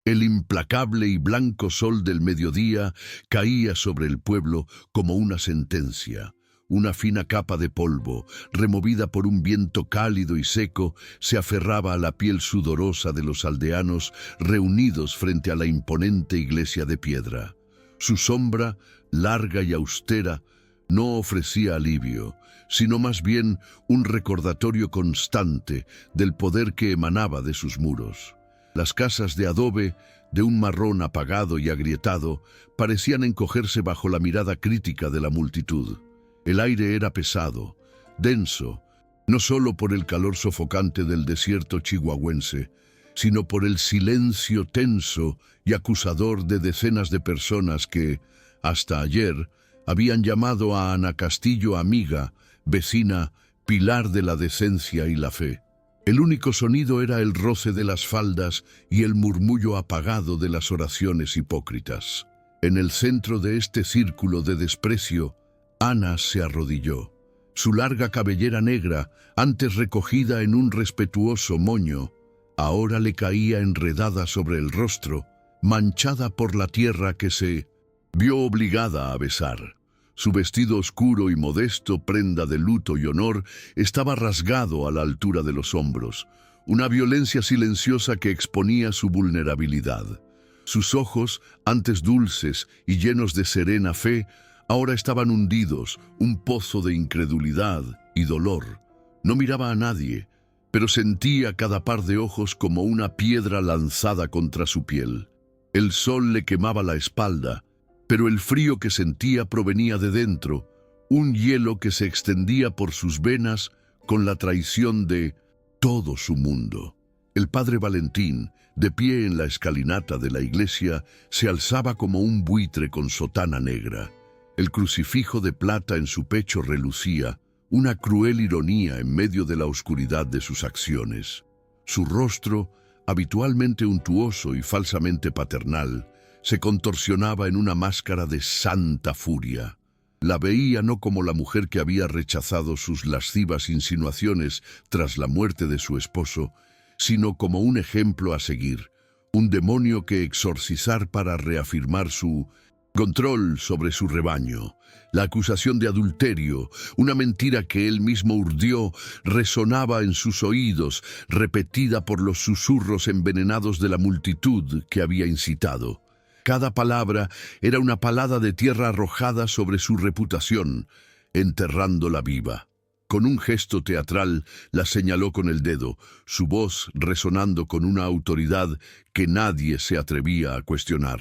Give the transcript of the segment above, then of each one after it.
El implacable y blanco sol del mediodía caía sobre el pueblo como una sentencia. Una fina capa de polvo, removida por un viento cálido y seco, se aferraba a la piel sudorosa de los aldeanos reunidos frente a la imponente iglesia de piedra. Su sombra, larga y austera, no ofrecía alivio, sino más bien un recordatorio constante del poder que emanaba de sus muros. Las casas de adobe, de un marrón apagado y agrietado, parecían encogerse bajo la mirada crítica de la multitud. El aire era pesado, denso, no solo por el calor sofocante del desierto chihuahuense, sino por el silencio tenso y acusador de decenas de personas que, hasta ayer, habían llamado a Ana Castillo amiga, vecina, pilar de la decencia y la fe. El único sonido era el roce de las faldas y el murmullo apagado de las oraciones hipócritas. En el centro de este círculo de desprecio, Ana se arrodilló. Su larga cabellera negra, antes recogida en un respetuoso moño, ahora le caía enredada sobre el rostro, manchada por la tierra que se vio obligada a besar. Su vestido oscuro y modesto, prenda de luto y honor, estaba rasgado a la altura de los hombros, una violencia silenciosa que exponía su vulnerabilidad. Sus ojos, antes dulces y llenos de serena fe, ahora estaban hundidos, un pozo de incredulidad y dolor. No miraba a nadie, pero sentía cada par de ojos como una piedra lanzada contra su piel. El sol le quemaba la espalda, pero el frío que sentía provenía de dentro, un hielo que se extendía por sus venas con la traición de todo su mundo. El padre Valentín, de pie en la escalinata de la iglesia, se alzaba como un buitre con sotana negra. El crucifijo de plata en su pecho relucía, una cruel ironía en medio de la oscuridad de sus acciones. Su rostro, habitualmente untuoso y falsamente paternal, se contorsionaba en una máscara de santa furia. La veía no como la mujer que había rechazado sus lascivas insinuaciones tras la muerte de su esposo, sino como un ejemplo a seguir, un demonio que exorcizar para reafirmar su control sobre su rebaño. La acusación de adulterio, una mentira que él mismo urdió, resonaba en sus oídos, repetida por los susurros envenenados de la multitud que había incitado. Cada palabra era una palada de tierra arrojada sobre su reputación, enterrándola viva. Con un gesto teatral la señaló con el dedo, su voz resonando con una autoridad que nadie se atrevía a cuestionar.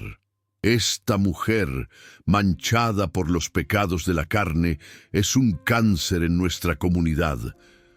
Esta mujer, manchada por los pecados de la carne, es un cáncer en nuestra comunidad.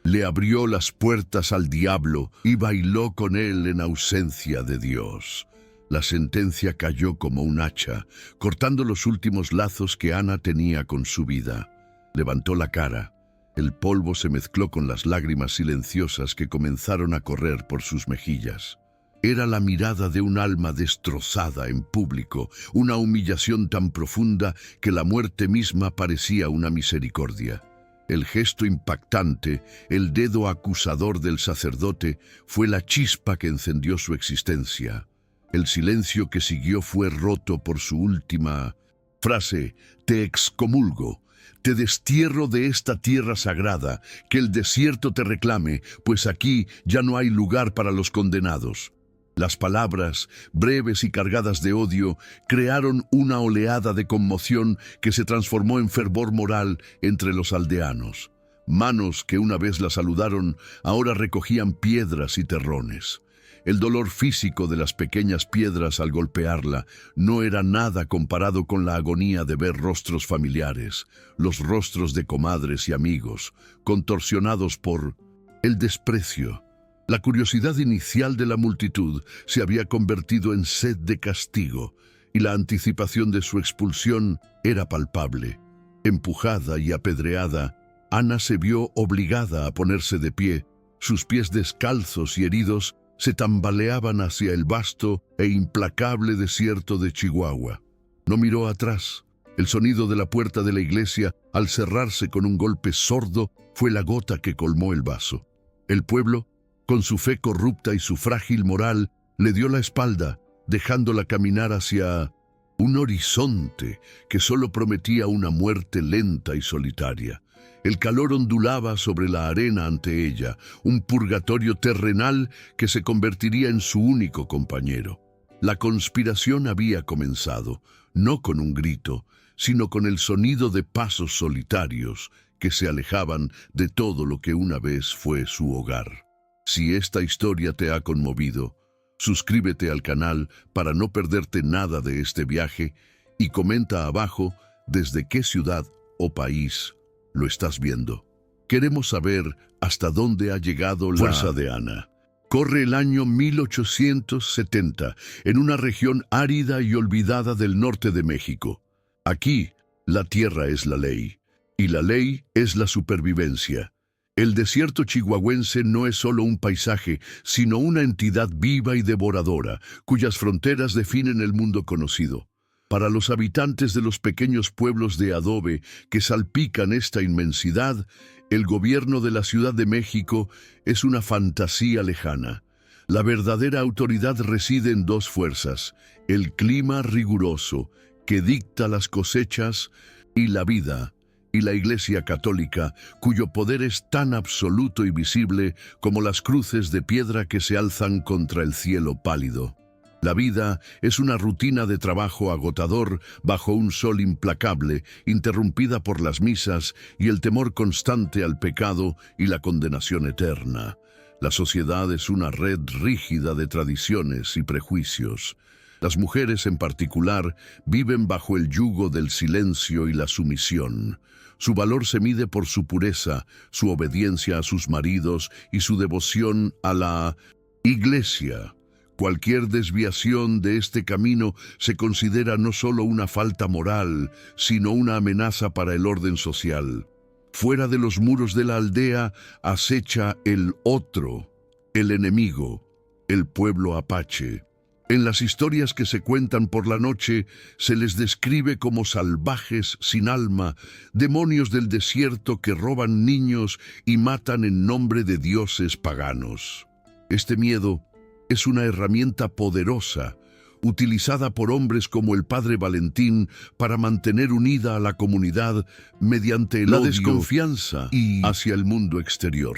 Le abrió las puertas al diablo y bailó con él en ausencia de Dios. La sentencia cayó como un hacha, cortando los últimos lazos que Ana tenía con su vida. Levantó la cara. El polvo se mezcló con las lágrimas silenciosas que comenzaron a correr por sus mejillas. Era la mirada de un alma destrozada en público, una humillación tan profunda que la muerte misma parecía una misericordia. El gesto impactante, el dedo acusador del sacerdote, fue la chispa que encendió su existencia. El silencio que siguió fue roto por su última frase: «Te excomulgo, te destierro de esta tierra sagrada, que el desierto te reclame, pues aquí ya no hay lugar para los condenados». Las palabras, breves y cargadas de odio, crearon una oleada de conmoción que se transformó en fervor moral entre los aldeanos. Manos que una vez la saludaron, ahora recogían piedras y terrones. El dolor físico de las pequeñas piedras al golpearla no era nada comparado con la agonía de ver rostros familiares, los rostros de comadres y amigos, contorsionados por el desprecio. La curiosidad inicial de la multitud se había convertido en sed de castigo, y la anticipación de su expulsión era palpable. Empujada y apedreada, Ana se vio obligada a ponerse de pie. Sus pies descalzos y heridos se tambaleaban hacia el vasto e implacable desierto de Chihuahua. No miró atrás. El sonido de la puerta de la iglesia, al cerrarse con un golpe sordo, fue la gota que colmó el vaso. El pueblo, con su fe corrupta y su frágil moral, le dio la espalda, dejándola caminar hacia un horizonte que solo prometía una muerte lenta y solitaria. El calor ondulaba sobre la arena ante ella, un purgatorio terrenal que se convertiría en su único compañero. La conspiración había comenzado, no con un grito, sino con el sonido de pasos solitarios que se alejaban de todo lo que una vez fue su hogar. Si esta historia te ha conmovido, suscríbete al canal para no perderte nada de este viaje y comenta abajo desde qué ciudad o país lo estás viendo. Queremos saber hasta dónde ha llegado la fuerza de Ana. Corre el año 1870 en una región árida y olvidada del norte de México. Aquí, la tierra es la ley, y la ley es la supervivencia. El desierto chihuahuense no es solo un paisaje, sino una entidad viva y devoradora, cuyas fronteras definen el mundo conocido. Para los habitantes de los pequeños pueblos de adobe que salpican esta inmensidad, el gobierno de la Ciudad de México es una fantasía lejana. La verdadera autoridad reside en dos fuerzas: el clima riguroso, que dicta las cosechas, y la vida, y la Iglesia Católica, cuyo poder es tan absoluto y visible como las cruces de piedra que se alzan contra el cielo pálido. La vida es una rutina de trabajo agotador bajo un sol implacable, interrumpida por las misas y el temor constante al pecado y la condenación eterna. La sociedad es una red rígida de tradiciones y prejuicios. Las mujeres en particular viven bajo el yugo del silencio y la sumisión. Su valor se mide por su pureza, su obediencia a sus maridos y su devoción a la Iglesia. Cualquier desviación de este camino se considera no solo una falta moral, sino una amenaza para el orden social. Fuera de los muros de la aldea acecha el otro, el enemigo, el pueblo apache. En las historias que se cuentan por la noche se les describe como salvajes sin alma, demonios del desierto que roban niños y matan en nombre de dioses paganos. Este miedo es una herramienta poderosa, utilizada por hombres como el padre Valentín para mantener unida a la comunidad mediante la desconfianza hacia el mundo exterior.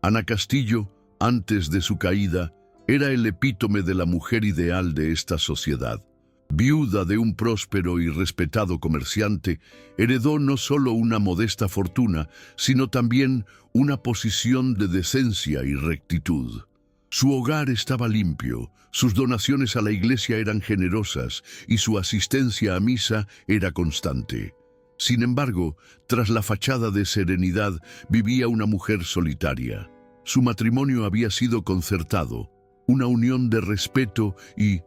Ana Castillo, antes de su caída, era el epítome de la mujer ideal de esta sociedad. Viuda de un próspero y respetado comerciante, heredó no solo una modesta fortuna, sino también una posición de decencia y rectitud. Su hogar estaba limpio, sus donaciones a la iglesia eran generosas y su asistencia a misa era constante. Sin embargo, tras la fachada de serenidad vivía una mujer solitaria. Su matrimonio había sido concertado, una unión de respeto y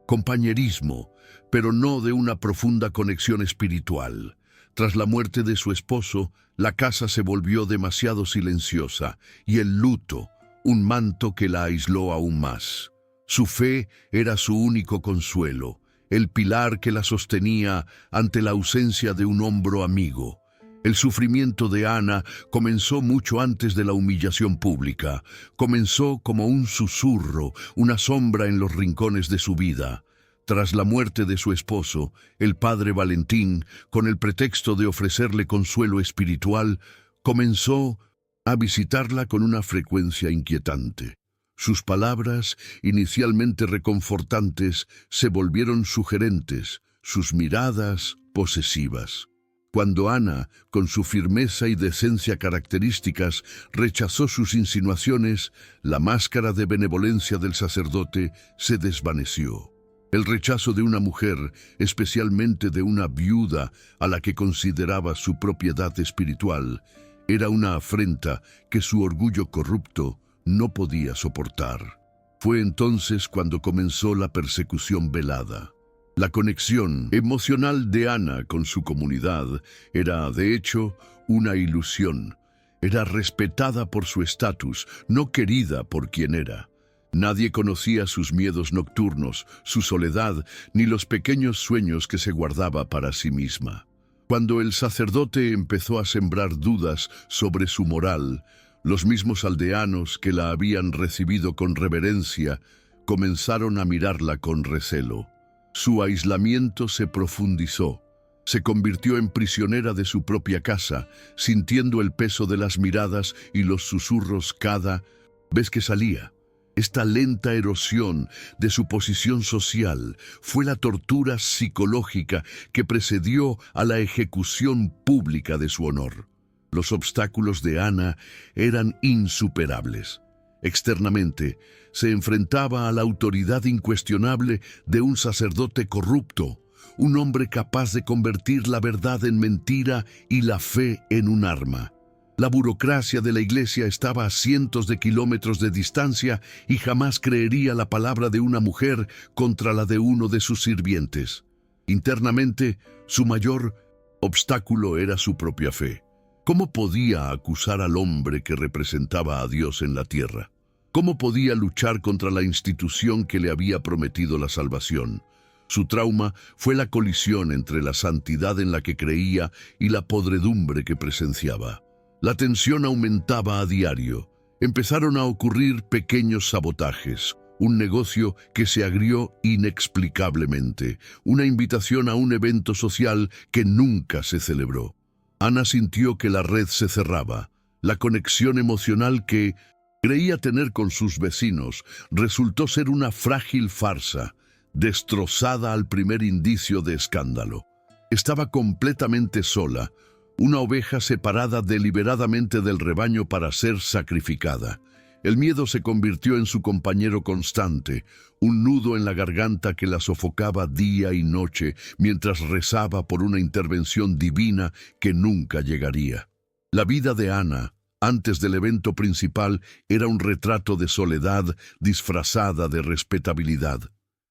compañerismo, pero no de una profunda conexión espiritual. Tras la muerte de su esposo, la casa se volvió demasiado silenciosa y el luto, un manto que la aisló aún más. Su fe era su único consuelo, el pilar que la sostenía ante la ausencia de un hombro amigo. El sufrimiento de Ana comenzó mucho antes de la humillación pública. Comenzó como un susurro, una sombra en los rincones de su vida. Tras la muerte de su esposo, el padre Valentín, con el pretexto de ofrecerle consuelo espiritual, comenzó a visitarla con una frecuencia inquietante. Sus palabras, inicialmente reconfortantes, se volvieron sugerentes, sus miradas posesivas. Cuando Ana, con su firmeza y decencia características, rechazó sus insinuaciones, la máscara de benevolencia del sacerdote se desvaneció. El rechazo de una mujer, especialmente de una viuda a la que consideraba su propiedad espiritual, era una afrenta que su orgullo corrupto no podía soportar. Fue entonces cuando comenzó la persecución velada. La conexión emocional de Ana con su comunidad era, de hecho, una ilusión. Era respetada por su estatus, no querida por quien era. Nadie conocía sus miedos nocturnos, su soledad, ni los pequeños sueños que se guardaba para sí misma. Cuando el sacerdote empezó a sembrar dudas sobre su moral, los mismos aldeanos que la habían recibido con reverencia comenzaron a mirarla con recelo. Su aislamiento se profundizó. Se convirtió en prisionera de su propia casa, sintiendo el peso de las miradas y los susurros cada vez que salía. Esta lenta erosión de su posición social fue la tortura psicológica que precedió a la ejecución pública de su honor. Los obstáculos de Ana eran insuperables. Externamente, se enfrentaba a la autoridad incuestionable de un sacerdote corrupto, un hombre capaz de convertir la verdad en mentira y la fe en un arma. La burocracia de la iglesia estaba a cientos de kilómetros de distancia y jamás creería la palabra de una mujer contra la de uno de sus sirvientes. Internamente, su mayor obstáculo era su propia fe. ¿Cómo podía acusar al hombre que representaba a Dios en la tierra? ¿Cómo podía luchar contra la institución que le había prometido la salvación? Su trauma fue la colisión entre la santidad en la que creía y la podredumbre que presenciaba. La tensión aumentaba a diario. Empezaron a ocurrir pequeños sabotajes, un negocio que se agrió inexplicablemente, una invitación a un evento social que nunca se celebró. Ana sintió que la red se cerraba. La conexión emocional que creía tener con sus vecinos resultó ser una frágil farsa, destrozada al primer indicio de escándalo. Estaba completamente sola, una oveja separada deliberadamente del rebaño para ser sacrificada. El miedo se convirtió en su compañero constante, un nudo en la garganta que la sofocaba día y noche mientras rezaba por una intervención divina que nunca llegaría. La vida de Ana, antes del evento principal, era un retrato de soledad disfrazada de respetabilidad.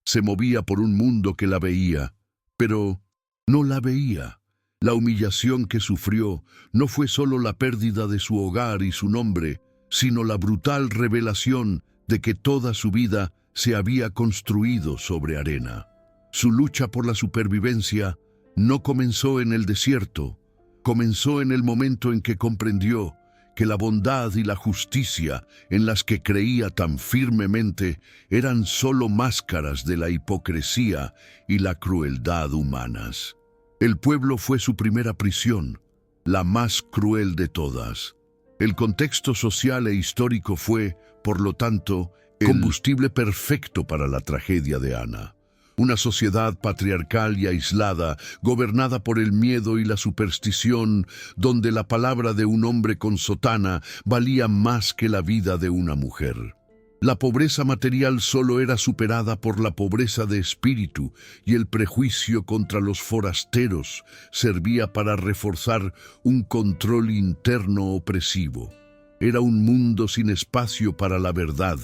Se movía por un mundo que la veía, pero no la veía. La humillación que sufrió no fue solo la pérdida de su hogar y su nombre, sino la brutal revelación de que toda su vida se había construido sobre arena. Su lucha por la supervivencia no comenzó en el desierto, comenzó en el momento en que comprendió que la bondad y la justicia en las que creía tan firmemente eran solo máscaras de la hipocresía y la crueldad humanas. El pueblo fue su primera prisión, la más cruel de todas. El contexto social e histórico fue, por lo tanto, el combustible perfecto para la tragedia de Ana. Una sociedad patriarcal y aislada, gobernada por el miedo y la superstición, donde la palabra de un hombre con sotana valía más que la vida de una mujer. La pobreza material solo era superada por la pobreza de espíritu, y el prejuicio contra los forasteros servía para reforzar un control interno opresivo. Era un mundo sin espacio para la verdad,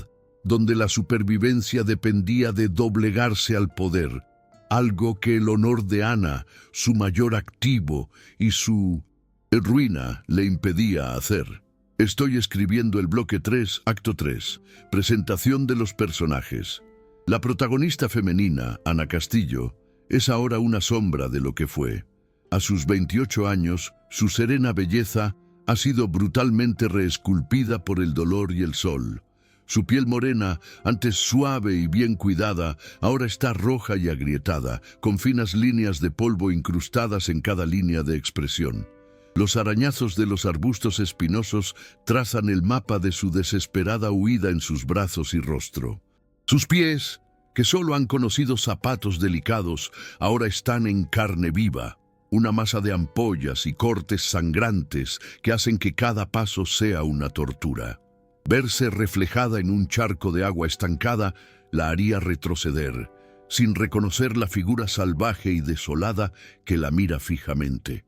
donde la supervivencia dependía de doblegarse al poder, algo que el honor de Ana, su mayor activo, y su ruina le impedía hacer. Estoy escribiendo el bloque 3, acto 3, presentación de los personajes. La protagonista femenina, Ana Castillo, es ahora una sombra de lo que fue. A sus 28 años, su serena belleza ha sido brutalmente reesculpida por el dolor y el sol. Su piel morena, antes suave y bien cuidada, ahora está roja y agrietada, con finas líneas de polvo incrustadas en cada línea de expresión. Los arañazos de los arbustos espinosos trazan el mapa de su desesperada huida en sus brazos y rostro. Sus pies, que solo han conocido zapatos delicados, ahora están en carne viva, una masa de ampollas y cortes sangrantes que hacen que cada paso sea una tortura. Verse reflejada en un charco de agua estancada la haría retroceder, sin reconocer la figura salvaje y desolada que la mira fijamente.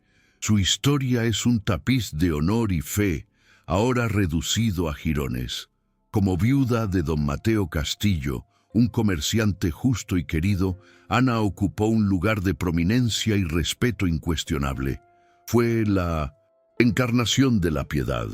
Su historia es un tapiz de honor y fe, ahora reducido a jirones. Como viuda de don Mateo Castillo, un comerciante justo y querido, Ana ocupó un lugar de prominencia y respeto incuestionable. Fue la encarnación de la piedad.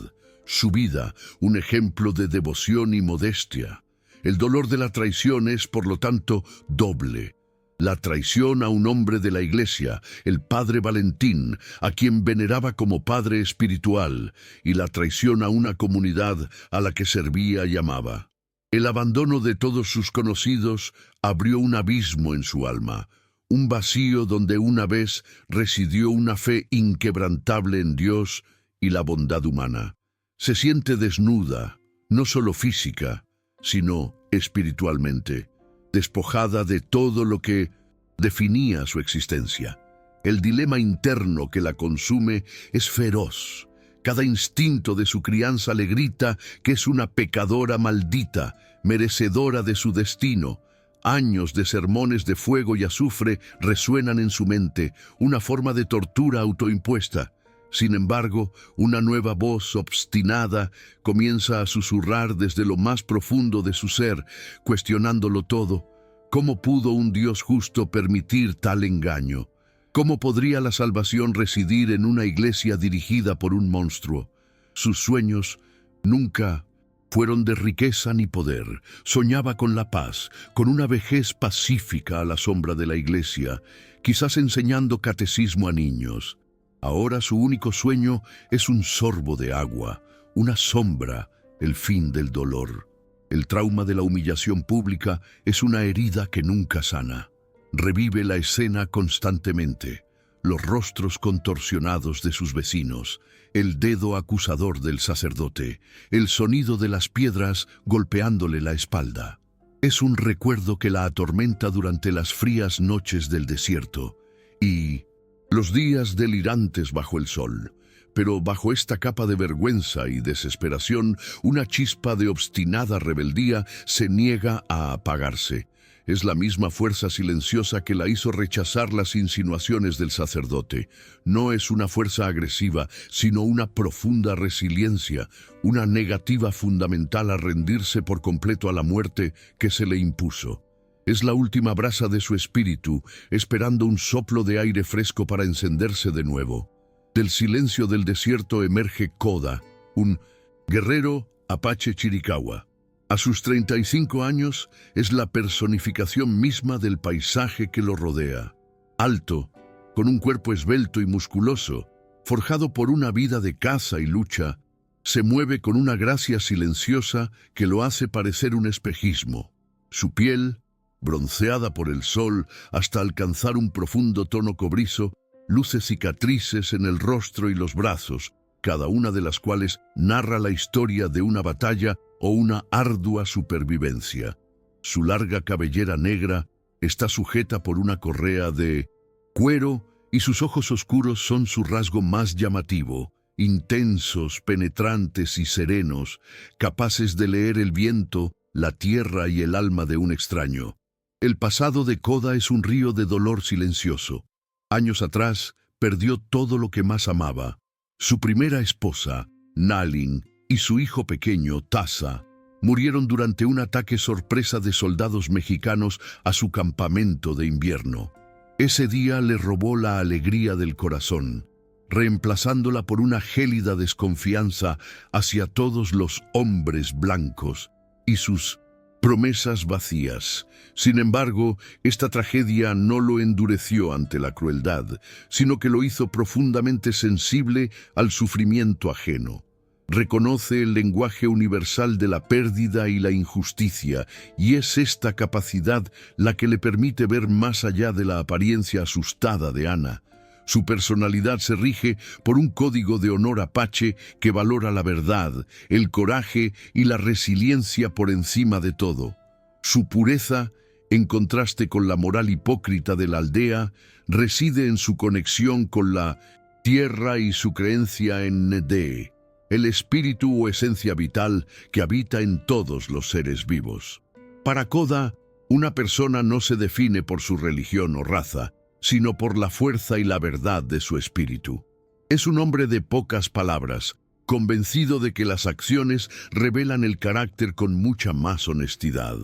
Su vida, un ejemplo de devoción y modestia. El dolor de la traición es, por lo tanto, doble. La traición a un hombre de la iglesia, el padre Valentín, a quien veneraba como padre espiritual, y la traición a una comunidad a la que servía y amaba. El abandono de todos sus conocidos abrió un abismo en su alma, un vacío donde una vez residió una fe inquebrantable en Dios y la bondad humana. Se siente desnuda, no solo física, sino espiritualmente, despojada de todo lo que definía su existencia. El dilema interno que la consume es feroz. Cada instinto de su crianza le grita que es una pecadora maldita, merecedora de su destino. Años de sermones de fuego y azufre resuenan en su mente, una forma de tortura autoimpuesta. Sin embargo, una nueva voz obstinada comienza a susurrar desde lo más profundo de su ser, cuestionándolo todo. ¿Cómo pudo un Dios justo permitir tal engaño? ¿Cómo podría la salvación residir en una iglesia dirigida por un monstruo? Sus sueños nunca fueron de riqueza ni poder. Soñaba con la paz, con una vejez pacífica a la sombra de la iglesia, quizás enseñando catecismo a niños. Ahora su único sueño es un sorbo de agua, una sombra, el fin del dolor. El trauma de la humillación pública es una herida que nunca sana. Revive la escena constantemente, los rostros contorsionados de sus vecinos, el dedo acusador del sacerdote, el sonido de las piedras golpeándole la espalda. Es un recuerdo que la atormenta durante las frías noches del desierto y los días delirantes bajo el sol. Pero bajo esta capa de vergüenza y desesperación, una chispa de obstinada rebeldía se niega a apagarse. Es la misma fuerza silenciosa que la hizo rechazar las insinuaciones del sacerdote. No es una fuerza agresiva, sino una profunda resiliencia, una negativa fundamental a rendirse por completo a la muerte que se le impuso. Es la última brasa de su espíritu, esperando un soplo de aire fresco para encenderse de nuevo. Del silencio del desierto emerge Koda, un guerrero apache chiricahua. A sus 35 años es la personificación misma del paisaje que lo rodea. Alto, con un cuerpo esbelto y musculoso, forjado por una vida de caza y lucha, se mueve con una gracia silenciosa que lo hace parecer un espejismo. Su piel, bronceada por el sol hasta alcanzar un profundo tono cobrizo, luce cicatrices en el rostro y los brazos, cada una de las cuales narra la historia de una batalla o una ardua supervivencia. Su larga cabellera negra está sujeta por una correa de cuero y sus ojos oscuros son su rasgo más llamativo, intensos, penetrantes y serenos, capaces de leer el viento, la tierra y el alma de un extraño. El pasado de Koda es un río de dolor silencioso. Años atrás, perdió todo lo que más amaba. Su primera esposa, Nalin, y su hijo pequeño, Taza, murieron durante un ataque sorpresa de soldados mexicanos a su campamento de invierno. Ese día le robó la alegría del corazón, reemplazándola por una gélida desconfianza hacia todos los hombres blancos y sus promesas vacías. Sin embargo, esta tragedia no lo endureció ante la crueldad, sino que lo hizo profundamente sensible al sufrimiento ajeno. Reconoce el lenguaje universal de la pérdida y la injusticia, y es esta capacidad la que le permite ver más allá de la apariencia asustada de Ana. Su personalidad se rige por un código de honor apache que valora la verdad, el coraje y la resiliencia por encima de todo. Su pureza, en contraste con la moral hipócrita de la aldea, reside en su conexión con la tierra y su creencia en Nde, el espíritu o esencia vital que habita en todos los seres vivos. Para Koda, una persona no se define por su religión o raza, sino por la fuerza y la verdad de su espíritu. Es un hombre de pocas palabras, convencido de que las acciones revelan el carácter con mucha más honestidad.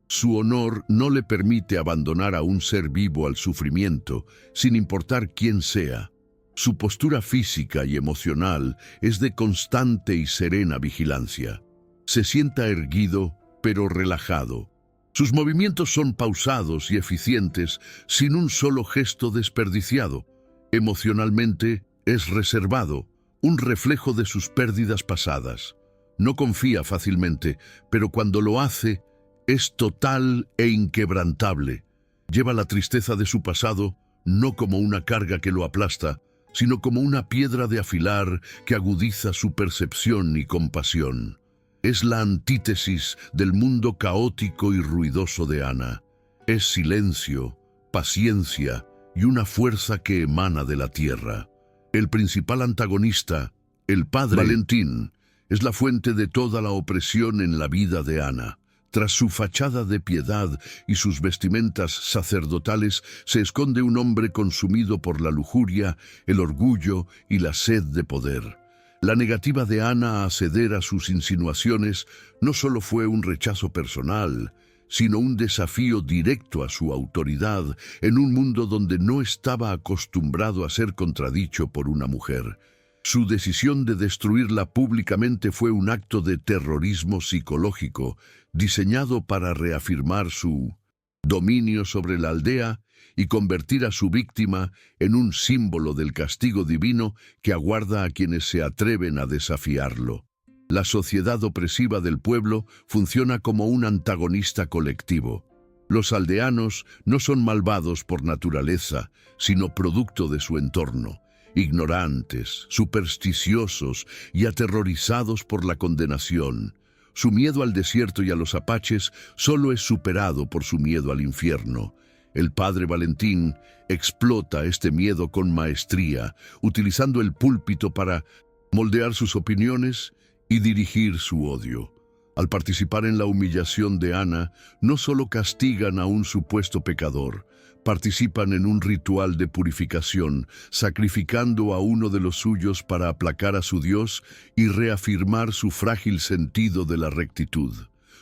Su honor no le permite abandonar a un ser vivo al sufrimiento, sin importar quién sea. Su postura física y emocional es de constante y serena vigilancia. Se sienta erguido, pero relajado. Sus movimientos son pausados y eficientes, sin un solo gesto desperdiciado. Emocionalmente es reservado, un reflejo de sus pérdidas pasadas. No confía fácilmente, pero cuando lo hace, es total e inquebrantable. Lleva la tristeza de su pasado no como una carga que lo aplasta, sino como una piedra de afilar que agudiza su percepción y compasión. Es la antítesis del mundo caótico y ruidoso de Ana. Es silencio, paciencia y una fuerza que emana de la tierra. El principal antagonista, el padre Valentín, es la fuente de toda la opresión en la vida de Ana. Tras su fachada de piedad y sus vestimentas sacerdotales se esconde un hombre consumido por la lujuria, el orgullo y la sed de poder. La negativa de Ana a ceder a sus insinuaciones no solo fue un rechazo personal, sino un desafío directo a su autoridad en un mundo donde no estaba acostumbrado a ser contradicho por una mujer. Su decisión de destruirla públicamente fue un acto de terrorismo psicológico, diseñado para reafirmar su dominio sobre la aldea y convertir a su víctima en un símbolo del castigo divino que aguarda a quienes se atreven a desafiarlo. La sociedad opresiva del pueblo funciona como un antagonista colectivo. Los aldeanos no son malvados por naturaleza, sino producto de su entorno. Ignorantes, supersticiosos y aterrorizados por la condenación. Su miedo al desierto y a los apaches solo es superado por su miedo al infierno. El padre Valentín explota este miedo con maestría, utilizando el púlpito para moldear sus opiniones y dirigir su odio. Al participar en la humillación de Ana, no solo castigan a un supuesto pecador, participan en un ritual de purificación, sacrificando a uno de los suyos para aplacar a su Dios y reafirmar su frágil sentido de la rectitud.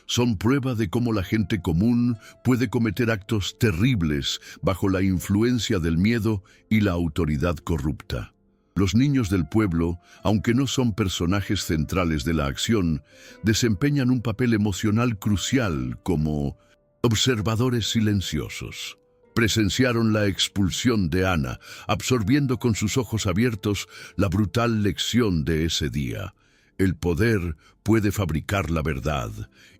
Son prueba de cómo la gente común puede cometer actos terribles bajo la influencia del miedo y la autoridad corrupta. Los niños del pueblo, aunque no son personajes centrales de la acción, desempeñan un papel emocional crucial como observadores silenciosos. Presenciaron la expulsión de Ana, absorbiendo con sus ojos abiertos la brutal lección de ese día. El poder puede fabricar la verdad,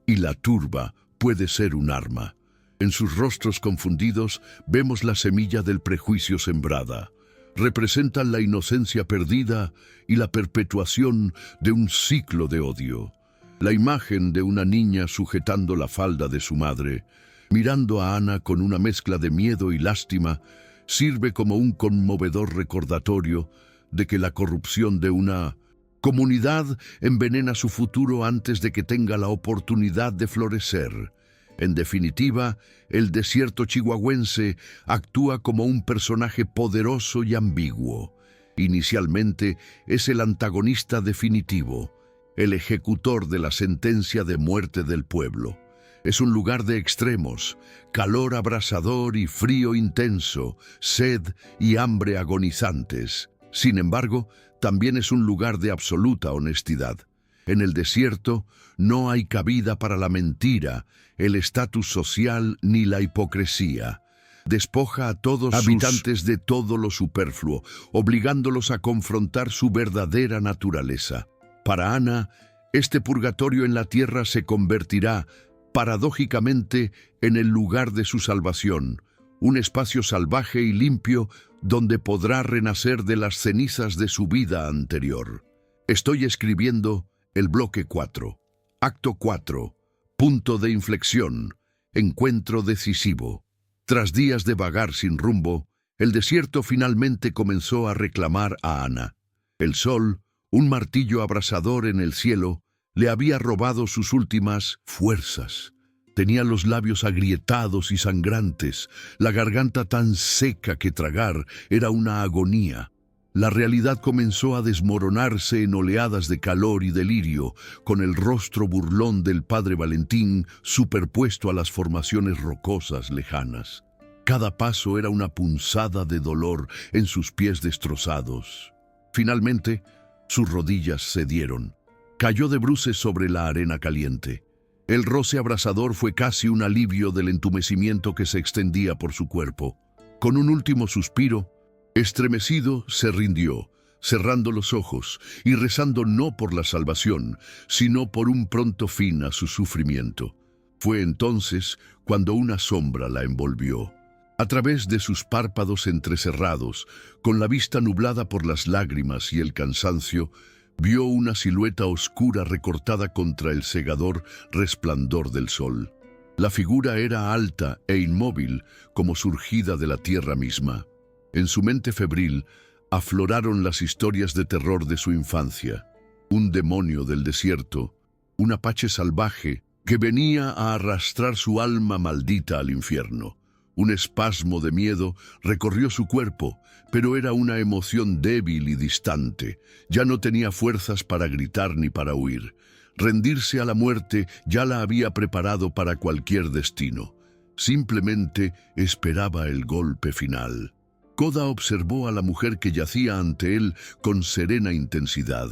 y la turba puede ser un arma. En sus rostros confundidos vemos la semilla del prejuicio sembrada. Representan la inocencia perdida y la perpetuación de un ciclo de odio. La imagen de una niña sujetando la falda de su madre, mirando a Ana con una mezcla de miedo y lástima, sirve como un conmovedor recordatorio de que la corrupción de una comunidad envenena su futuro antes de que tenga la oportunidad de florecer. En definitiva, el desierto chihuahuense actúa como un personaje poderoso y ambiguo. Inicialmente es el antagonista definitivo, el ejecutor de la sentencia de muerte del pueblo. Es un lugar de extremos, calor abrasador y frío intenso, sed y hambre agonizantes. Sin embargo, también es un lugar de absoluta honestidad. En el desierto no hay cabida para la mentira, el estatus social ni la hipocresía. Despoja a todos los habitantes de todo lo superfluo, obligándolos a confrontar su verdadera naturaleza. Para Ana, este purgatorio en la tierra se convertirá, paradójicamente, en el lugar de su salvación, un espacio salvaje y limpio donde podrá renacer de las cenizas de su vida anterior. Estoy escribiendo el bloque 4, acto 4, punto de inflexión, encuentro decisivo. Tras días de vagar sin rumbo, el desierto finalmente comenzó a reclamar a Ana. El sol, un martillo abrasador en el cielo, le había robado sus últimas fuerzas. Tenía los labios agrietados y sangrantes, la garganta tan seca que tragar era una agonía. La realidad comenzó a desmoronarse en oleadas de calor y delirio, con el rostro burlón del padre Valentín superpuesto a las formaciones rocosas lejanas. Cada paso era una punzada de dolor en sus pies destrozados. Finalmente, sus rodillas cedieron. Cayó de bruces sobre la arena caliente. El roce abrasador fue casi un alivio del entumecimiento que se extendía por su cuerpo. Con un último suspiro, estremecido, se rindió, cerrando los ojos y rezando no por la salvación, sino por un pronto fin a su sufrimiento. Fue entonces cuando una sombra la envolvió. A través de sus párpados entrecerrados, con la vista nublada por las lágrimas y el cansancio, vio una silueta oscura recortada contra el cegador resplandor del sol. La figura era alta e inmóvil, como surgida de la tierra misma. En su mente febril afloraron las historias de terror de su infancia. Un demonio del desierto, un apache salvaje que venía a arrastrar su alma maldita al infierno. Un espasmo de miedo recorrió su cuerpo, pero era una emoción débil y distante. Ya no tenía fuerzas para gritar ni para huir. Rendirse a la muerte ya la había preparado para cualquier destino. Simplemente esperaba el golpe final. Koda observó a la mujer que yacía ante él con serena intensidad.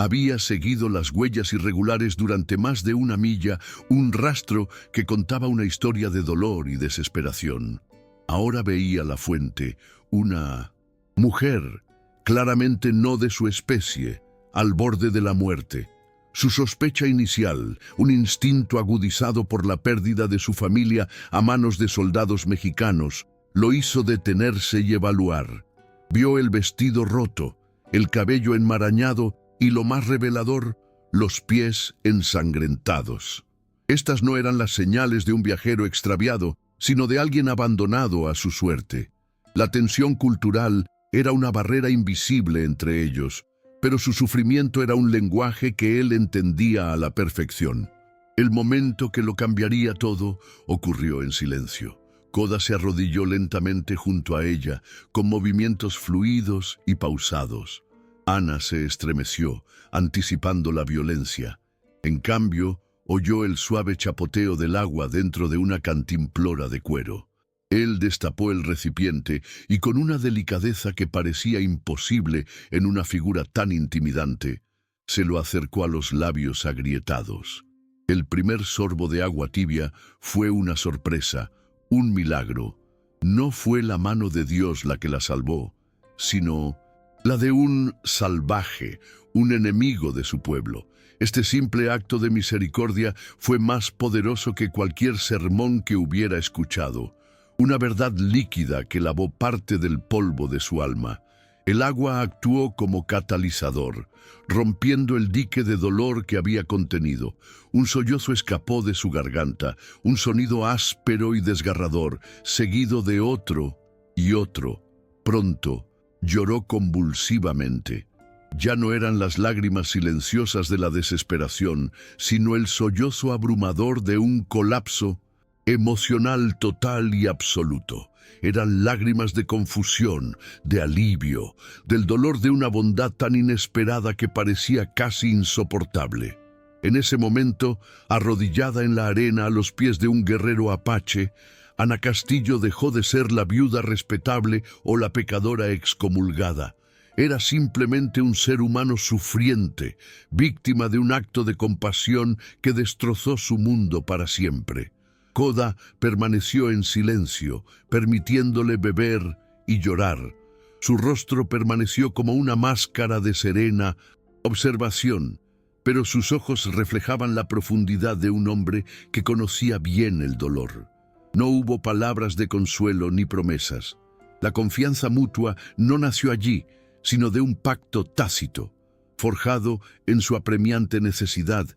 Había seguido las huellas irregulares durante más de una milla, un rastro que contaba una historia de dolor y desesperación. Ahora veía la fuente, una mujer, claramente no de su especie, al borde de la muerte. Su sospecha inicial, un instinto agudizado por la pérdida de su familia a manos de soldados mexicanos, lo hizo detenerse y evaluar. Vio el vestido roto, el cabello enmarañado y lo más revelador, los pies ensangrentados. Estas no eran las señales de un viajero extraviado, sino de alguien abandonado a su suerte. La tensión cultural era una barrera invisible entre ellos, pero su sufrimiento era un lenguaje que él entendía a la perfección. El momento que lo cambiaría todo ocurrió en silencio. Koda se arrodilló lentamente junto a ella, con movimientos fluidos y pausados. Ana se estremeció, anticipando la violencia. En cambio, oyó el suave chapoteo del agua dentro de una cantimplora de cuero. Él destapó el recipiente y con una delicadeza que parecía imposible en una figura tan intimidante, se lo acercó a los labios agrietados. El primer sorbo de agua tibia fue una sorpresa, un milagro. No fue la mano de Dios la que la salvó, sino la de un salvaje, un enemigo de su pueblo. Este simple acto de misericordia fue más poderoso que cualquier sermón que hubiera escuchado. Una verdad líquida que lavó parte del polvo de su alma. El agua actuó como catalizador, rompiendo el dique de dolor que había contenido. Un sollozo escapó de su garganta, un sonido áspero y desgarrador, seguido de otro y otro. Pronto, lloró convulsivamente. Ya no eran las lágrimas silenciosas de la desesperación, sino el sollozo abrumador de un colapso emocional total y absoluto. Eran lágrimas de confusión, de alivio, del dolor de una bondad tan inesperada que parecía casi insoportable. En ese momento, arrodillada en la arena a los pies de un guerrero apache, Ana Castillo dejó de ser la viuda respetable o la pecadora excomulgada. Era simplemente un ser humano sufriente, víctima de un acto de compasión que destrozó su mundo para siempre. Koda permaneció en silencio, permitiéndole beber y llorar. Su rostro permaneció como una máscara de serena observación, pero sus ojos reflejaban la profundidad de un hombre que conocía bien el dolor. No hubo palabras de consuelo ni promesas. La confianza mutua no nació allí, sino de un pacto tácito, forjado en su apremiante necesidad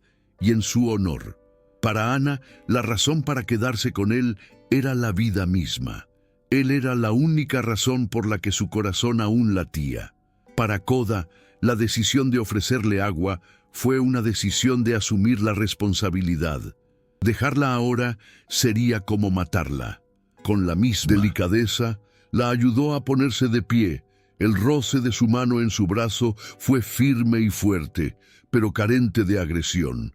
y en su honor. Para Ana, la razón para quedarse con él era la vida misma. Él era la única razón por la que su corazón aún latía. Para Koda, la decisión de ofrecerle agua fue una decisión de asumir la responsabilidad. Dejarla ahora sería como matarla. Con la misma delicadeza, la ayudó a ponerse de pie. El roce de su mano en su brazo fue firme y fuerte, pero carente de agresión.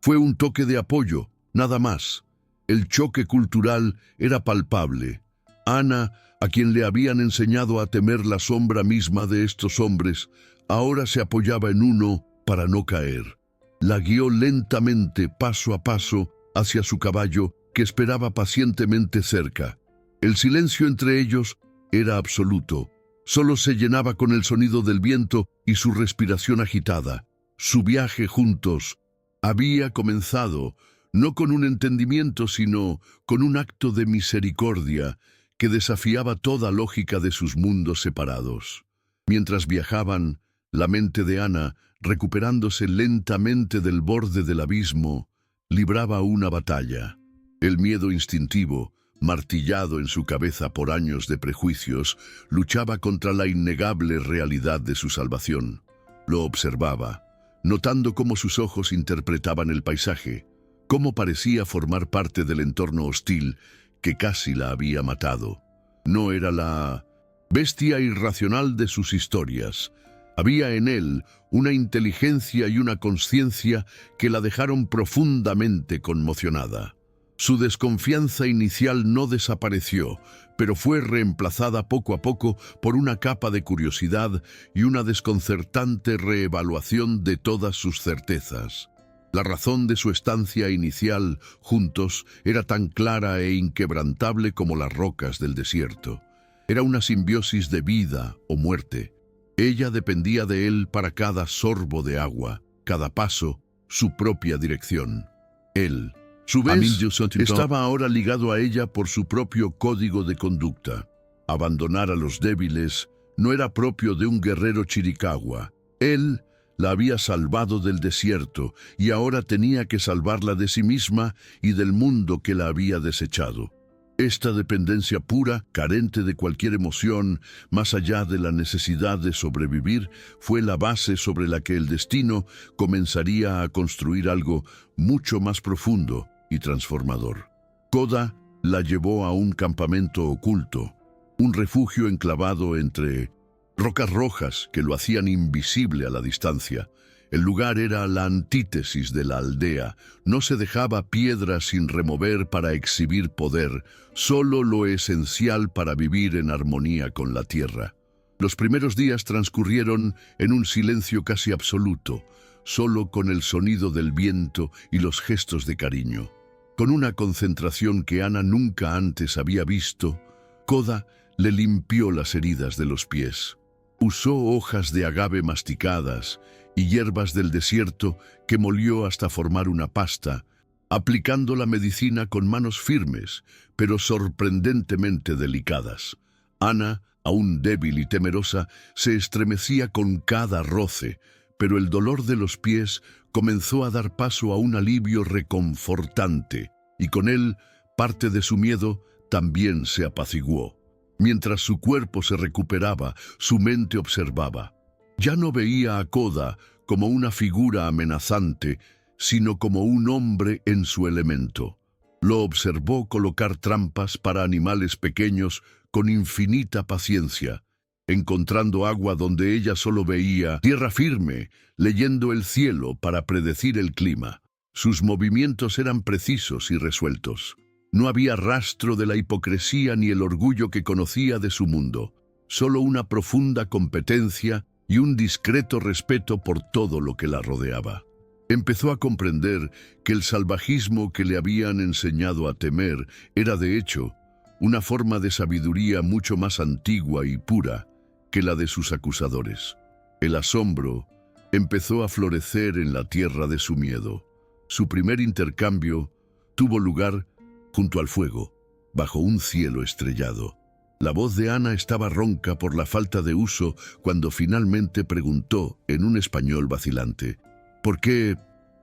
Fue un toque de apoyo, nada más. El choque cultural era palpable. Ana, a quien le habían enseñado a temer la sombra misma de estos hombres, ahora se apoyaba en uno para no caer. La guió lentamente, paso a paso, hacia su caballo, que esperaba pacientemente cerca. El silencio entre ellos era absoluto. Solo se llenaba con el sonido del viento y su respiración agitada. Su viaje juntos había comenzado, no con un entendimiento, sino con un acto de misericordia que desafiaba toda lógica de sus mundos separados. Mientras viajaban, la mente de Ana, recuperándose lentamente del borde del abismo, libraba una batalla. El miedo instintivo, martillado en su cabeza por años de prejuicios, luchaba contra la innegable realidad de su salvación. Lo observaba, notando cómo sus ojos interpretaban el paisaje, cómo parecía formar parte del entorno hostil que casi la había matado. No era la bestia irracional de sus historias. Había en él una inteligencia y una conciencia que la dejaron profundamente conmocionada. Su desconfianza inicial no desapareció, pero fue reemplazada poco a poco por una capa de curiosidad y una desconcertante reevaluación de todas sus certezas. La razón de su estancia inicial juntos era tan clara e inquebrantable como las rocas del desierto. Era una simbiosis de vida o muerte. Ella dependía de él para cada sorbo de agua, cada paso, su propia dirección. Él, a su vez, estaba ahora ligado a ella por su propio código de conducta. Abandonar a los débiles no era propio de un guerrero chiricahua. Él la había salvado del desierto y ahora tenía que salvarla de sí misma y del mundo que la había desechado. Esta dependencia pura, carente de cualquier emoción, más allá de la necesidad de sobrevivir, fue la base sobre la que el destino comenzaría a construir algo mucho más profundo y transformador. Koda la llevó a un campamento oculto, un refugio enclavado entre rocas rojas que lo hacían invisible a la distancia. El lugar era la antítesis de la aldea. No se dejaba piedra sin remover para exhibir poder, solo lo esencial para vivir en armonía con la tierra. Los primeros días transcurrieron en un silencio casi absoluto, solo con el sonido del viento y los gestos de cariño. Con una concentración que Ana nunca antes había visto, Koda le limpió las heridas de los pies. Usó hojas de agave masticadas y hierbas del desierto que molió hasta formar una pasta, aplicando la medicina con manos firmes, pero sorprendentemente delicadas. Ana, aún débil y temerosa, se estremecía con cada roce, pero el dolor de los pies comenzó a dar paso a un alivio reconfortante, y con él parte de su miedo también se apaciguó. Mientras su cuerpo se recuperaba, su mente observaba. Ya no veía a Koda como una figura amenazante, sino como un hombre en su elemento. Lo observó colocar trampas para animales pequeños con infinita paciencia, encontrando agua donde ella solo veía tierra firme, leyendo el cielo para predecir el clima. Sus movimientos eran precisos y resueltos. No había rastro de la hipocresía ni el orgullo que conocía de su mundo, solo una profunda competencia y un discreto respeto por todo lo que la rodeaba. Empezó a comprender que el salvajismo que le habían enseñado a temer era, de hecho, una forma de sabiduría mucho más antigua y pura que la de sus acusadores. El asombro empezó a florecer en la tierra de su miedo. Su primer intercambio tuvo lugar junto al fuego, bajo un cielo estrellado. La voz de Ana estaba ronca por la falta de uso cuando finalmente preguntó en un español vacilante: ¿por qué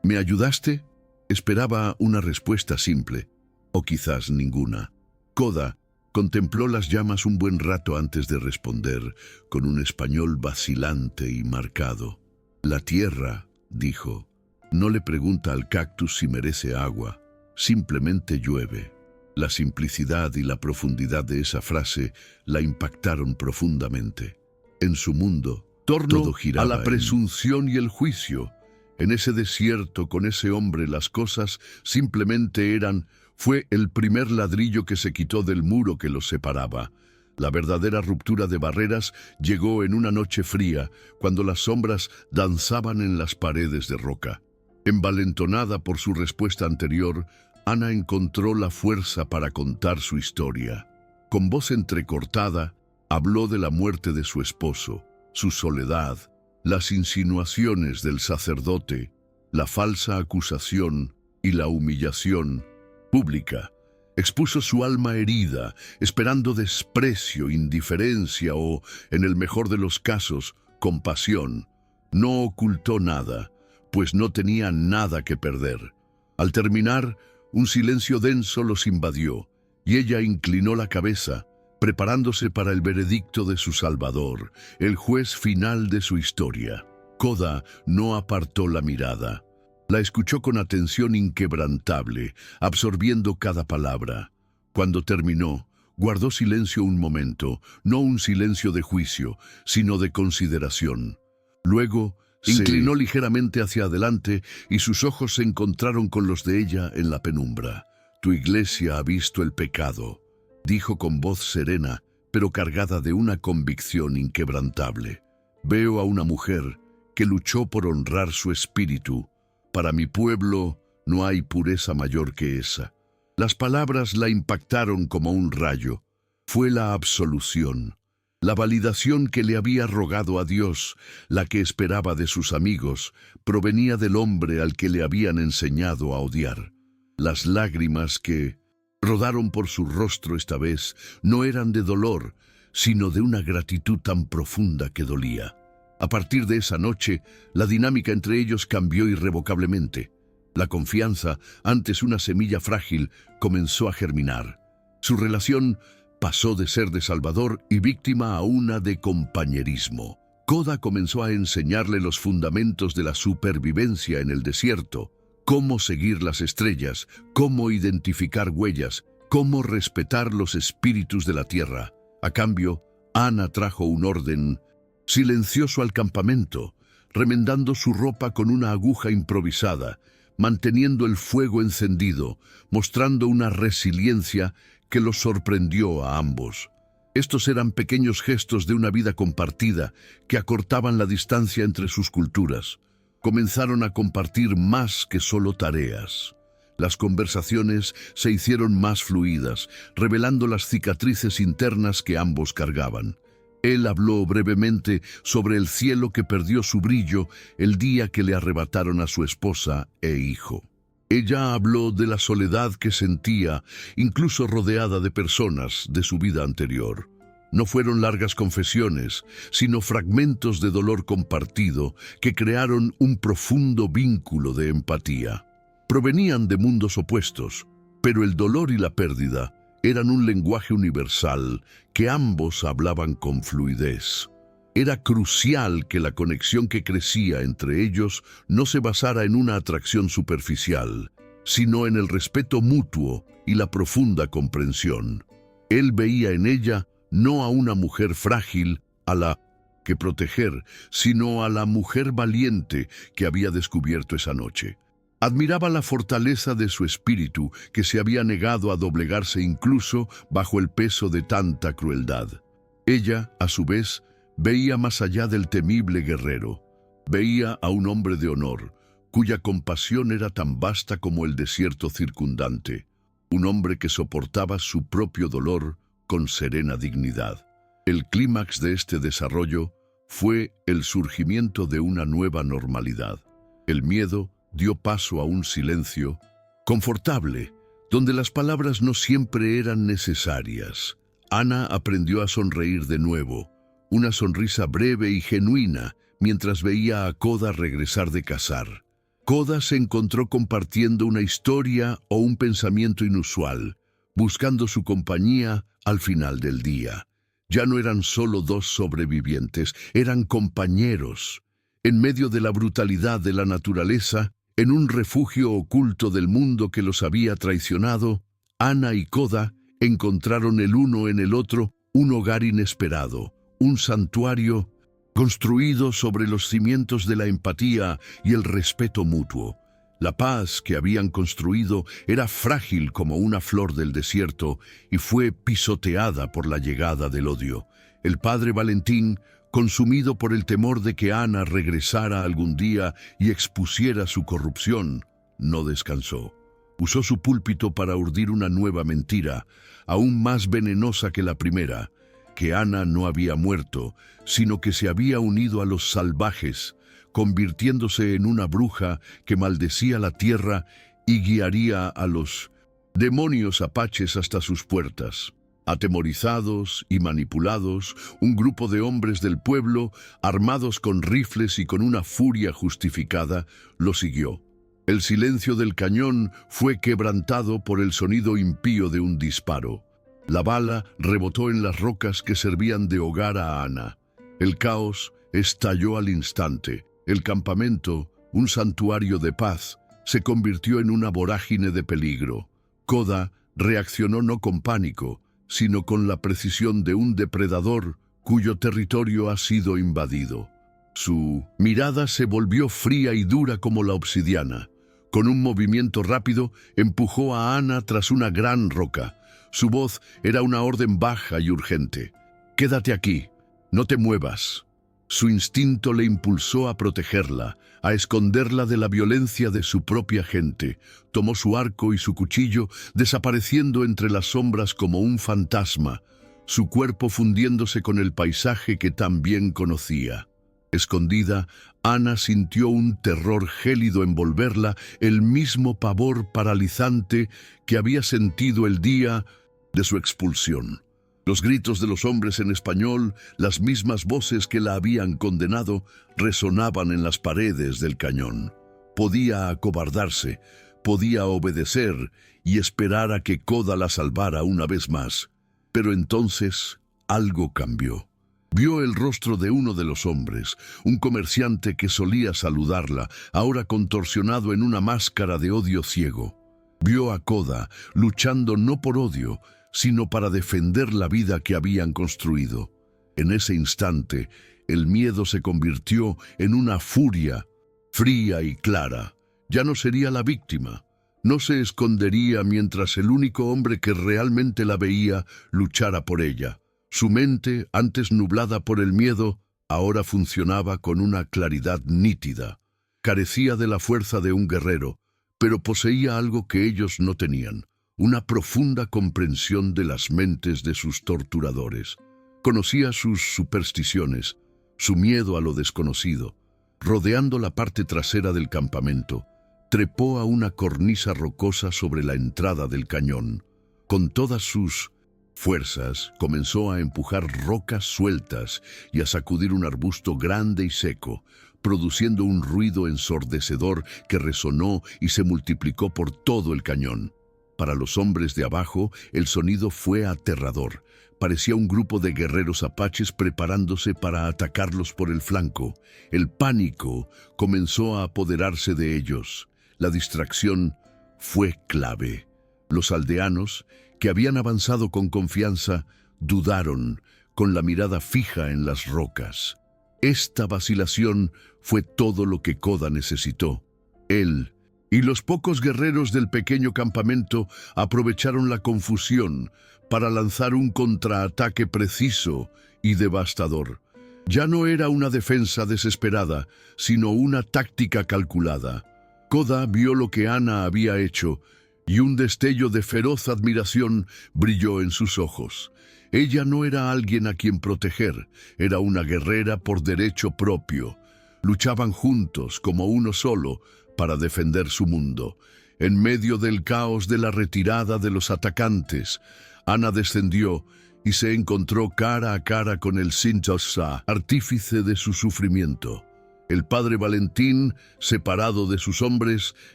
me ayudaste? Esperaba una respuesta simple, o quizás ninguna. Koda contempló las llamas un buen rato antes de responder, con un español vacilante y marcado. La tierra, dijo, no le pregunta al cactus si merece agua, simplemente llueve. La simplicidad y la profundidad de esa frase la impactaron profundamente. En su mundo, todo giraba a la presunción y el juicio. En ese desierto, con ese hombre, las cosas simplemente eran. Fue el primer ladrillo que se quitó del muro que los separaba. La verdadera ruptura de barreras llegó en una noche fría, cuando las sombras danzaban en las paredes de roca. Envalentonada por su respuesta anterior, Ana encontró la fuerza para contar su historia. Con voz entrecortada, habló de la muerte de su esposo, su soledad, las insinuaciones del sacerdote, la falsa acusación y la humillación pública. Expuso su alma herida, esperando desprecio, indiferencia o, en el mejor de los casos, compasión. No ocultó nada, pues no tenía nada que perder. Al terminar, un silencio denso los invadió, y ella inclinó la cabeza, preparándose para el veredicto de su Salvador, el juez final de su historia. Koda no apartó la mirada. La escuchó con atención inquebrantable, absorbiendo cada palabra. Cuando terminó, guardó silencio un momento, no un silencio de juicio, sino de consideración. Luego, inclinó ligeramente hacia adelante y sus ojos se encontraron con los de ella en la penumbra. «Tu iglesia ha visto el pecado», dijo con voz serena, pero cargada de una convicción inquebrantable. «Veo a una mujer que luchó por honrar su espíritu. Para mi pueblo no hay pureza mayor que esa». Las palabras la impactaron como un rayo. Fue la absolución, la validación que le había rogado a Dios, la que esperaba de sus amigos, provenía del hombre al que le habían enseñado a odiar. Las lágrimas que rodaron por su rostro esta vez no eran de dolor, sino de una gratitud tan profunda que dolía. A partir de esa noche, la dinámica entre ellos cambió irrevocablemente. La confianza, antes una semilla frágil, comenzó a germinar. Su relación pasó de ser de salvador y víctima a una de compañerismo. Koda comenzó a enseñarle los fundamentos de la supervivencia en el desierto, cómo seguir las estrellas, cómo identificar huellas, cómo respetar los espíritus de la tierra. A cambio, Ana trajo un orden silencioso al campamento, remendando su ropa con una aguja improvisada, manteniendo el fuego encendido, mostrando una resiliencia que los sorprendió a ambos. Estos eran pequeños gestos de una vida compartida que acortaban la distancia entre sus culturas. Comenzaron a compartir más que solo tareas. Las conversaciones se hicieron más fluidas, revelando las cicatrices internas que ambos cargaban. Él habló brevemente sobre el cielo que perdió su brillo el día que le arrebataron a su esposa e hijo. Ella habló de la soledad que sentía, incluso rodeada de personas de su vida anterior. No fueron largas confesiones, sino fragmentos de dolor compartido que crearon un profundo vínculo de empatía. Provenían de mundos opuestos, pero el dolor y la pérdida eran un lenguaje universal que ambos hablaban con fluidez. Era crucial que la conexión que crecía entre ellos no se basara en una atracción superficial, sino en el respeto mutuo y la profunda comprensión. Él veía en ella no a una mujer frágil a la que proteger, sino a la mujer valiente que había descubierto esa noche. Admiraba la fortaleza de su espíritu, que se había negado a doblegarse incluso bajo el peso de tanta crueldad. Ella, a su vez, veía más allá del temible guerrero. Veía a un hombre de honor, cuya compasión era tan vasta como el desierto circundante. Un hombre que soportaba su propio dolor con serena dignidad. El clímax de este desarrollo fue el surgimiento de una nueva normalidad. El miedo dio paso a un silencio confortable, donde las palabras no siempre eran necesarias. Ana aprendió a sonreír de nuevo, una sonrisa breve y genuina, mientras veía a Koda regresar de cazar. Koda se encontró compartiendo una historia o un pensamiento inusual, buscando su compañía al final del día. Ya no eran solo dos sobrevivientes, eran compañeros. En medio de la brutalidad de la naturaleza, en un refugio oculto del mundo que los había traicionado, Ana y Koda encontraron el uno en el otro un hogar inesperado, un santuario construido sobre los cimientos de la empatía y el respeto mutuo. La paz que habían construido era frágil como una flor del desierto y fue pisoteada por la llegada del odio. El padre Valentín, consumido por el temor de que Ana regresara algún día y expusiera su corrupción, no descansó. Usó su púlpito para urdir una nueva mentira, aún más venenosa que la primera. que Ana no había muerto, sino que se había unido a los salvajes, convirtiéndose en una bruja que maldecía la tierra y guiaría a los demonios apaches hasta sus puertas. Atemorizados y manipulados, un grupo de hombres del pueblo, armados con rifles y con una furia justificada, lo siguió. El silencio del cañón fue quebrantado por el sonido impío de un disparo. La bala rebotó en las rocas que servían de hogar a Ana. El caos estalló al instante. El campamento, un santuario de paz, se convirtió en una vorágine de peligro. Koda reaccionó no con pánico, sino con la precisión de un depredador cuyo territorio ha sido invadido. Su mirada se volvió fría y dura como la obsidiana. Con un movimiento rápido, empujó a Ana tras una gran roca. Su voz era una orden baja y urgente. «Quédate aquí, no te muevas». Su instinto le impulsó a protegerla, a esconderla de la violencia de su propia gente. Tomó su arco y su cuchillo, desapareciendo entre las sombras como un fantasma, su cuerpo fundiéndose con el paisaje que tan bien conocía. Escondida, Ana sintió un terror gélido envolverla, el mismo pavor paralizante que había sentido el día de su expulsión. Los gritos de los hombres en español, las mismas voces que la habían condenado, resonaban en las paredes del cañón. Podía acobardarse, podía obedecer y esperar a que Koda la salvara una vez más. Pero entonces algo cambió. Vio el rostro de uno de los hombres, un comerciante que solía saludarla, ahora contorsionado en una máscara de odio ciego. Vio a Koda luchando no por odio, sino para defender la vida que habían construido. En ese instante, el miedo se convirtió en una furia, fría y clara. Ya no sería la víctima. No se escondería mientras el único hombre que realmente la veía luchara por ella. Su mente, antes nublada por el miedo, ahora funcionaba con una claridad nítida. Carecía de la fuerza de un guerrero, pero poseía algo que ellos no tenían: una profunda comprensión de las mentes de sus torturadores. Conocía sus supersticiones, su miedo a lo desconocido. Rodeando la parte trasera del campamento, trepó a una cornisa rocosa sobre la entrada del cañón. Con todas sus fuerzas, comenzó a empujar rocas sueltas y a sacudir un arbusto grande y seco, produciendo un ruido ensordecedor que resonó y se multiplicó por todo el cañón. Para los hombres de abajo, el sonido fue aterrador. Parecía un grupo de guerreros apaches preparándose para atacarlos por el flanco. El pánico comenzó a apoderarse de ellos. La distracción fue clave. Los aldeanos, que habían avanzado con confianza, dudaron, con la mirada fija en las rocas. Esta vacilación fue todo lo que Koda necesitó. Él y los pocos guerreros del pequeño campamento aprovecharon la confusión para lanzar un contraataque preciso y devastador. Ya no era una defensa desesperada, sino una táctica calculada. Koda vio lo que Ana había hecho, y un destello de feroz admiración brilló en sus ojos. Ella no era alguien a quien proteger, era una guerrera por derecho propio. Luchaban juntos como uno solo para defender su mundo. En medio del caos de la retirada de los atacantes, Ana descendió y se encontró cara a cara con el Sintosa, artífice de su sufrimiento. El padre Valentín, separado de sus hombres,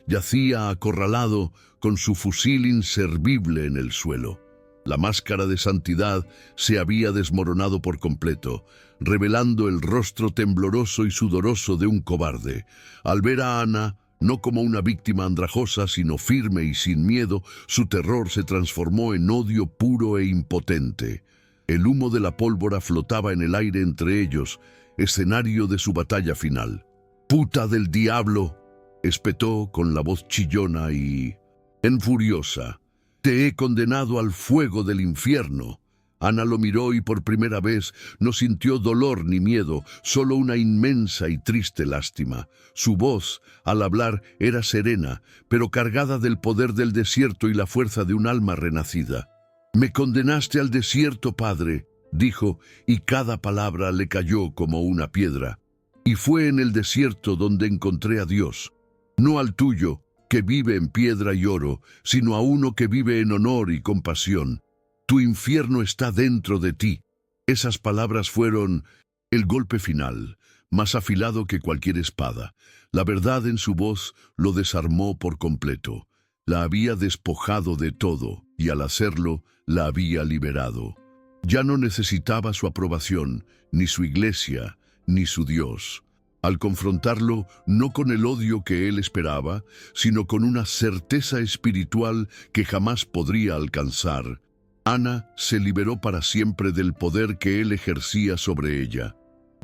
yacía acorralado con su fusil inservible en el suelo. La máscara de santidad se había desmoronado por completo, revelando el rostro tembloroso y sudoroso de un cobarde. Al ver a Ana, no como una víctima andrajosa, sino firme y sin miedo, su terror se transformó en odio puro e impotente. El humo de la pólvora flotaba en el aire entre ellos, escenario de su batalla final. «¡Puta del diablo!», espetó con la voz chillona y furiosa. «Te he condenado al fuego del infierno». Ana lo miró y por primera vez no sintió dolor ni miedo, solo una inmensa y triste lástima. Su voz, al hablar, era serena, pero cargada del poder del desierto y la fuerza de un alma renacida. «Me condenaste al desierto, padre. dijo, y cada palabra le cayó como una piedra. Y fue en el desierto donde encontré a Dios, no al tuyo, que vive en piedra y oro, sino a uno que vive en honor y compasión. Tu infierno está dentro de ti. Esas palabras fueron el golpe final, más afilado que cualquier espada. La verdad en su voz lo desarmó por completo. La había despojado de todo, y al hacerlo, la había liberado. Ya no necesitaba su aprobación, ni su iglesia, ni su Dios. Al confrontarlo, no con el odio que él esperaba, sino con una certeza espiritual que jamás podría alcanzar, Ana se liberó para siempre del poder que él ejercía sobre ella.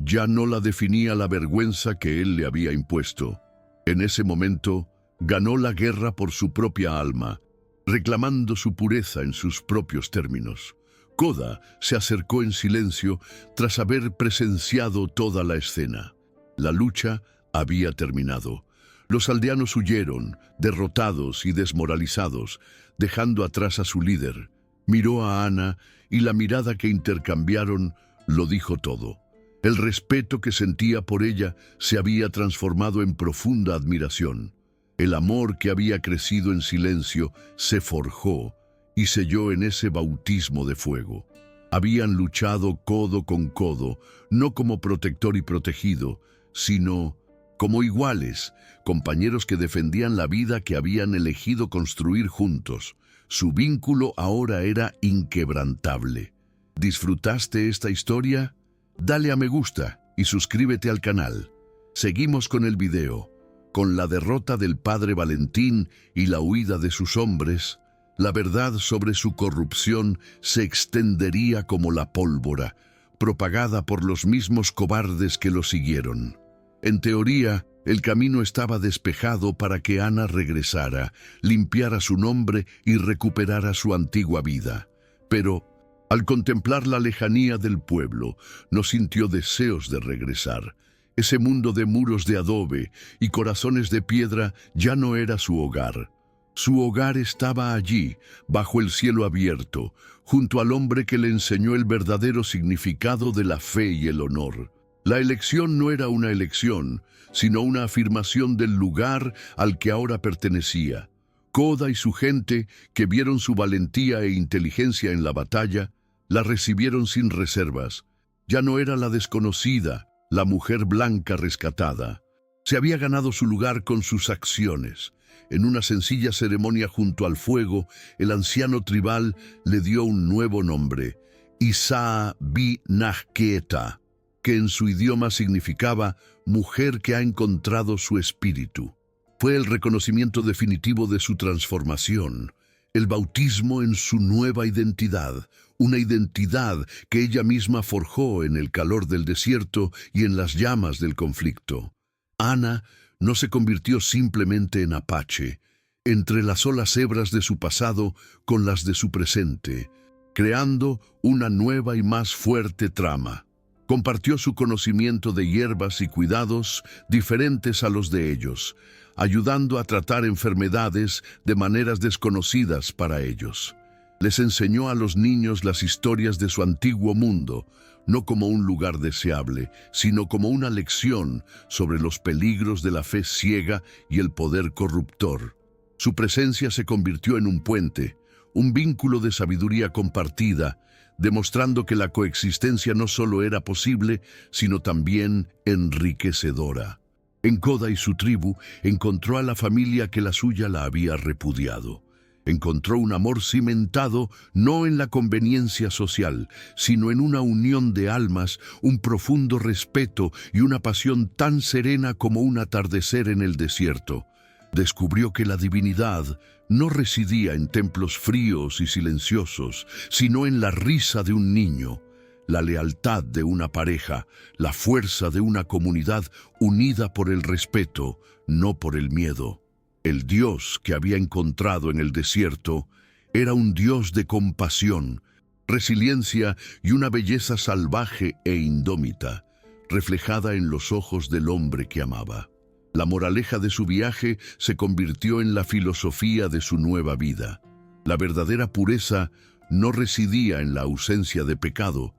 Ya no la definía la vergüenza que él le había impuesto. En ese momento, ganó la guerra por su propia alma, reclamando su pureza en sus propios términos. Koda se acercó en silencio tras haber presenciado toda la escena. La lucha había terminado. Los aldeanos huyeron, derrotados y desmoralizados, dejando atrás a su líder. Miró a Ana y la mirada que intercambiaron lo dijo todo. El respeto que sentía por ella se había transformado en profunda admiración. El amor que había crecido en silencio se forjó y selló en ese bautismo de fuego. Habían luchado codo con codo, no como protector y protegido, sino como iguales, compañeros que defendían la vida que habían elegido construir juntos. Su vínculo ahora era inquebrantable. ¿Disfrutaste esta historia? Dale a me gusta y suscríbete al canal. Seguimos con el video. Con la derrota del padre Valentín y la huida de sus hombres, la verdad sobre su corrupción se extendería como la pólvora, propagada por los mismos cobardes que lo siguieron. En teoría, el camino estaba despejado para que Ana regresara, limpiara su nombre y recuperara su antigua vida. Pero, al contemplar la lejanía del pueblo, no sintió deseos de regresar. Ese mundo de muros de adobe y corazones de piedra ya no era su hogar. Su hogar estaba allí, bajo el cielo abierto, junto al hombre que le enseñó el verdadero significado de la fe y el honor. La elección no era una elección, sino una afirmación del lugar al que ahora pertenecía. Koda y su gente, que vieron su valentía e inteligencia en la batalla, la recibieron sin reservas. Ya no era la desconocida, la mujer blanca rescatada. Se había ganado su lugar con sus acciones. En una sencilla ceremonia junto al fuego, el anciano tribal le dio un nuevo nombre, Isaa Bi Nahketa, que en su idioma significaba mujer que ha encontrado su espíritu. Fue el reconocimiento definitivo de su transformación, el bautismo en su nueva identidad, una identidad que ella misma forjó en el calor del desierto y en las llamas del conflicto. Ana no se convirtió simplemente en apache, entrelazó las hebras de su pasado con las de su presente, creando una nueva y más fuerte trama. Compartió su conocimiento de hierbas y cuidados diferentes a los de ellos, ayudando a tratar enfermedades de maneras desconocidas para ellos. Les enseñó a los niños las historias de su antiguo mundo, no como un lugar deseable, sino como una lección sobre los peligros de la fe ciega y el poder corruptor. Su presencia se convirtió en un puente, un vínculo de sabiduría compartida, demostrando que la coexistencia no solo era posible, sino también enriquecedora. En Koda y su tribu encontró a la familia que la suya la había repudiado. Encontró un amor cimentado no en la conveniencia social, sino en una unión de almas, un profundo respeto y una pasión tan serena como un atardecer en el desierto. Descubrió que la divinidad no residía en templos fríos y silenciosos, sino en la risa de un niño, la lealtad de una pareja, la fuerza de una comunidad unida por el respeto, no por el miedo. El Dios que había encontrado en el desierto era un Dios de compasión, resiliencia y una belleza salvaje e indómita, reflejada en los ojos del hombre que amaba. La moraleja de su viaje se convirtió en la filosofía de su nueva vida. La verdadera pureza no residía en la ausencia de pecado,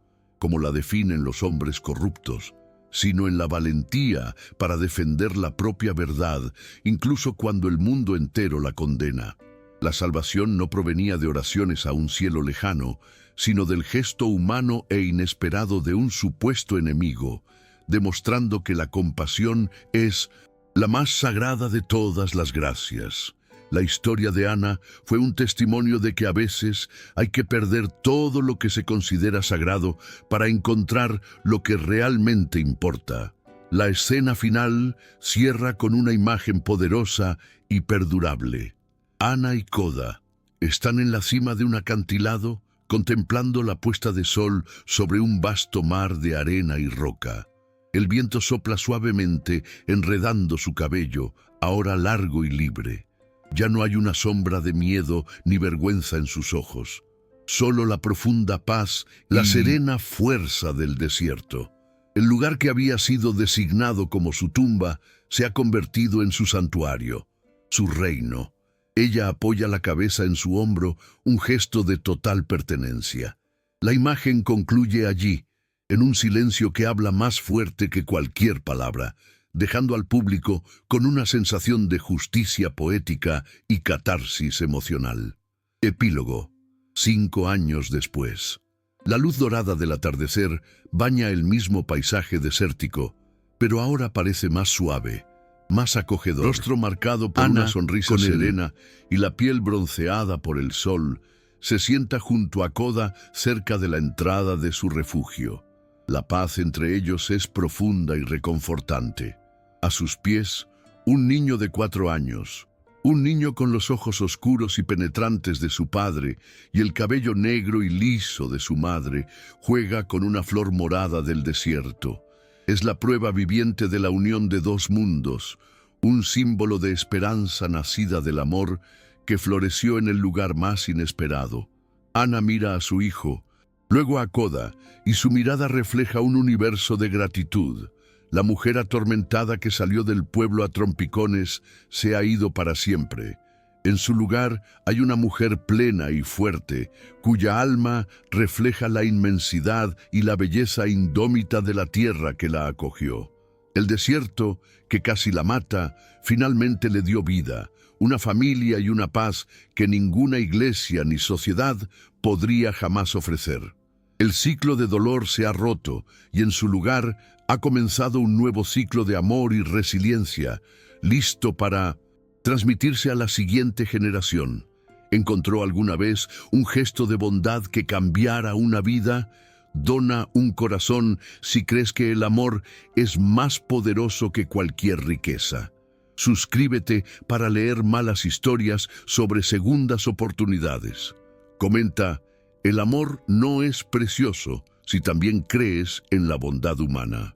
como la definen los hombres corruptos, sino en la valentía para defender la propia verdad, incluso cuando el mundo entero la condena. La salvación no provenía de oraciones a un cielo lejano, sino del gesto humano e inesperado de un supuesto enemigo, demostrando que la compasión es la más sagrada de todas las gracias. La historia de Ana fue un testimonio de que a veces hay que perder todo lo que se considera sagrado para encontrar lo que realmente importa. La escena final cierra con una imagen poderosa y perdurable. Ana y Koda están en la cima de un acantilado, contemplando la puesta de sol sobre un vasto mar de arena y roca. El viento sopla suavemente, enredando su cabello, ahora largo y libre. Ya no hay una sombra de miedo ni vergüenza en sus ojos. Solo la profunda paz, la serena fuerza del desierto. El lugar que había sido designado como su tumba se ha convertido en su santuario, su reino. Ella apoya la cabeza en su hombro, un gesto de total pertenencia. La imagen concluye allí, en un silencio que habla más fuerte que cualquier palabra, dejando al público con una sensación de justicia poética y catarsis emocional. Epílogo. 5 años después. La luz dorada del atardecer baña el mismo paisaje desértico, pero ahora parece más suave, más acogedor. Rostro marcado por una sonrisa serena y la piel bronceada por el sol, se sienta junto a Koda cerca de la entrada de su refugio. La paz entre ellos es profunda y reconfortante. A sus pies, un niño de 4 años, un niño con los ojos oscuros y penetrantes de su padre y el cabello negro y liso de su madre, juega con una flor morada del desierto. Es la prueba viviente de la unión de 2 mundos, un símbolo de esperanza nacida del amor que floreció en el lugar más inesperado. Ana mira a su hijo, luego a Koda, y su mirada refleja un universo de gratitud. La mujer atormentada que salió del pueblo a trompicones se ha ido para siempre. En su lugar hay una mujer plena y fuerte, cuya alma refleja la inmensidad y la belleza indómita de la tierra que la acogió. El desierto, que casi la mata, finalmente le dio vida, una familia y una paz que ninguna iglesia ni sociedad podría jamás ofrecer. El ciclo de dolor se ha roto y en su lugar ha comenzado un nuevo ciclo de amor y resiliencia, listo para transmitirse a la siguiente generación. ¿Encontró alguna vez un gesto de bondad que cambiara una vida? Dona un corazón si crees que el amor es más poderoso que cualquier riqueza. Suscríbete para leer malas historias sobre segundas oportunidades. Comenta: el amor no es precioso si también crees en la bondad humana.